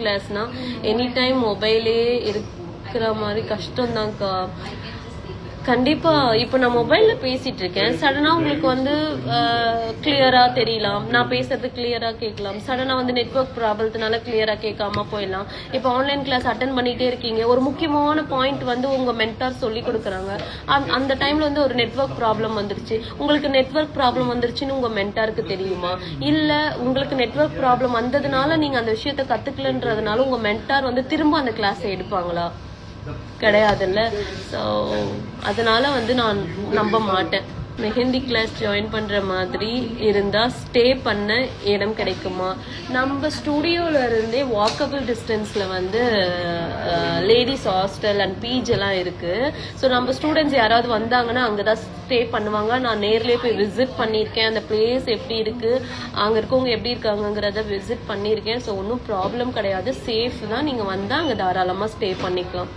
கிளாஸ்னா any time மொபைலே இருக்கிற மாதிரி கஷ்டம் தான்க்கா. கண்டிப்பா இப்ப நான் மொபைல்ல பேசிட்டு இருக்கேன், சடனா உங்களுக்கு வந்து கிளியரா தெரியலாம், நான் பேசுறது கிளியரா கேட்கலாம், சடனா வந்து நெட்வொர்க் ப்ராப்ளத்தினால கிளியரா கேட்காம போயிடலாம். இப்ப ஆன்லைன் கிளாஸ் அட்டன் பண்ணிட்டே இருக்கீங்க, ஒரு முக்கியமான பாயிண்ட் வந்து உங்க மென்டார் சொல்லி கொடுக்குறாங்க, அந்த டைம்ல வந்து ஒரு நெட்வொர்க் ப்ராப்ளம் வந்துருச்சு. உங்களுக்கு நெட்வொர்க் ப்ராப்ளம் வந்துருச்சுன்னு உங்க மென்டாருக்கு தெரியுமா? இல்ல உங்களுக்கு நெட்வொர்க் ப்ராப்ளம் வந்ததுனால நீங்க அந்த விஷயத்த கத்துக்கலன்றதுனால உங்க மென்டார் வந்து திரும்ப அந்த கிளாஸை எடுப்பாங்களா? கிடையாதுல்ல. ஸோ அதனால வந்து நான் நம்ப மாட்டேன். மெஹந்தி கிளாஸ் ஜாயின் பண்ற மாதிரி இருந்தா ஸ்டே பண்ண இடம் கிடைக்குமா? நம்ம ஸ்டுடியோல இருந்தே வாக்கபிள் டிஸ்டன்ஸ்ல வந்து லேடிஸ் ஹாஸ்டல் அண்ட் பீச் எல்லாம் இருக்கு. ஸோ நம்ம ஸ்டூடெண்ட்ஸ் யாராவது வந்தாங்கன்னா அங்கதான் ஸ்டே பண்ணுவாங்க. நான் நேர்லயே போய் விசிட் பண்ணியிருக்கேன், அந்த பிளேஸ் எப்படி இருக்கு, அங்க இருக்கவங்க எப்படி இருக்காங்கிறத விசிட் பண்ணியிருக்கேன். ஸோ ஒன்றும் ப்ராப்ளம் கிடையாது, சேஃப் தான். நீங்க வந்தா அங்க தாராளமா ஸ்டே பண்ணிக்கலாம்.